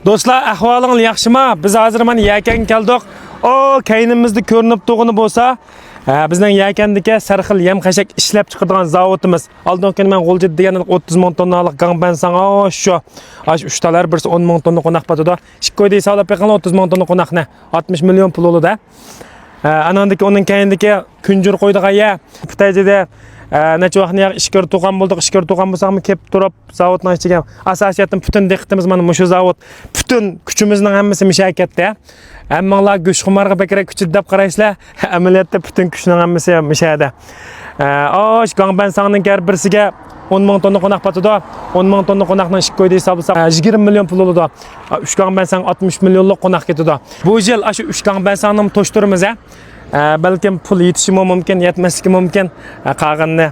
Do'stlar, ahvolingiz yaxshimi? Biz hozir mana Yakan keldik. O, kaynimizda ko'rinib turg'ini bo'lsa, bizning Yakandagi sarxil yem-qashak ishlab chiqaradigan zavodimiz. Oldingi kuni men G'o'lji degan 30 ming tonnalik gangbansan, shu 3 talar birisi 10 ming tonna qo'naq patadi. Shikoyda hisoblab beqanlar 30 ming tonna qo'naqni 60 million pul oladi. Anandagi onun kayindagi kunjur qo'ydigan ya, Xitoyda necha vaqtni ishkir to'g'an bo'ldik, ishkir to'g'an bo'lsaqmi kelib turib zavodning ichiga asosiyatdan butun diqqatimiz mana shu zavod, butun kuchimizning hammasi mishakatda. Hammanglar go'shxumarga bekrak kuchi deb qaraysizlar, amaliyotda butun kuchning hammasi mishada. Gangbansangning har birisiga 10 ming tonna qo'naq patadi. 10 ming tonna qo'naqni ishkoyda hisoblasak 20 million pul oladi. 3 gangbansang 60 millionlik qo'naq ketadi. Bu yil shu 3 gangbansangni to'shtiramiz. Balkim pul yetishi mumkin, yetmasligi mumkin. Qolganini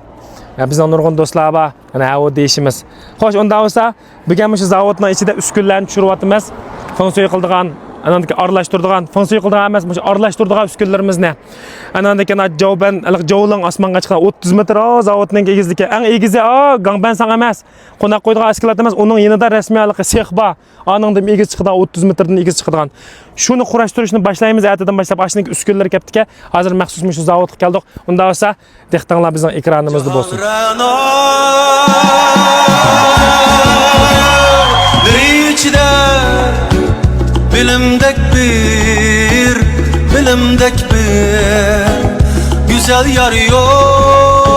bizning nurg'un do'stlar bor, ana u deyishimiz. Xo'sh, unda bo'lsa, bugun shu zavodning ichida uskunlarni tushiryapmiz. Funksiya qildigan, anandagi aralashtirdigan, funksiya qildigan emas, shu aralashtirdigan uskunlarimizni. Anandagi javban, javlang osmonga chiqqan 30 metr zavodning egizligi. Eng egizi gangbansang emas, qo'naq qo'ydigan askelat emas, uning yanida rasmiylik sex bor. Aningda egiz chiqadigan 30 metrdan egiz chiqadigan. Shuni qurashtirishni boshlaymiz, ertadan boshlab ashning uskunlar kelibdiki, hozir maxsus shu zavodga keldik. Unda bo'lsa, dehqonlar bizning ekranimizda bo'lsin. Bilimdek bir güzel yar yok.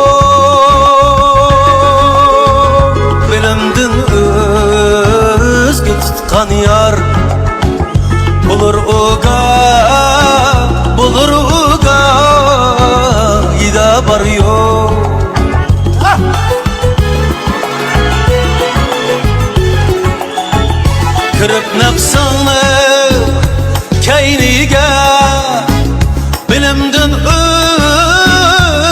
Bilimdin özgü tutkan yar bulur uga ida bar yok. Kırıp nefsini keyniga bilimdin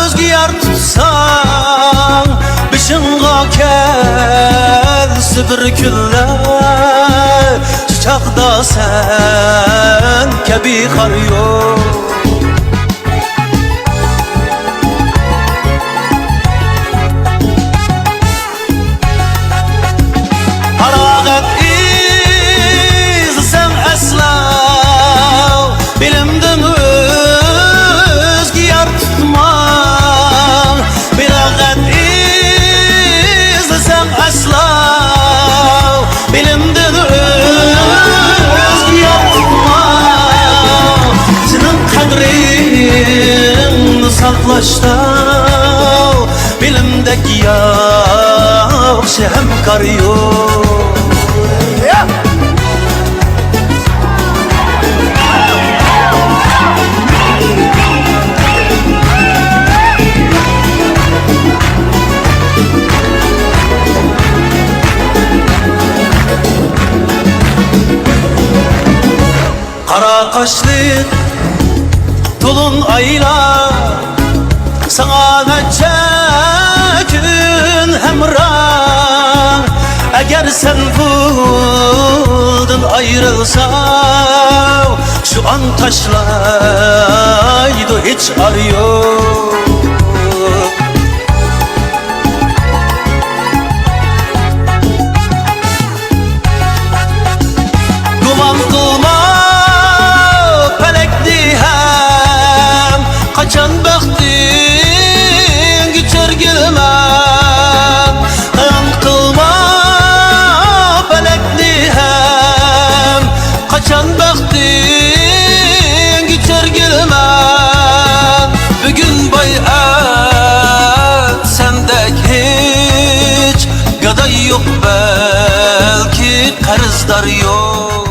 özgü yar tutsan bişinga kelsi bir günler çiçakda sen kebi kar yok. Harakat izlesen esla bilimdin özgü yar tutman. Harakat izlesen esla bilimdin özgü yar tutman. Senin kadrini saklaşta bilimdeki yaxşı hemkar yok. Kara kaşlı tulun aylar sana neçe gün hemran. Eğer sen bundan ayrılsan şu an taşlaydı hiç arıyor. Duman kılma kaçan baktın geçer gelmem. Kayan kılma felekli hem kaçan baktın geçer gelmem. Bugün bayat sendek hiç gaday yok, belki karızdar yok.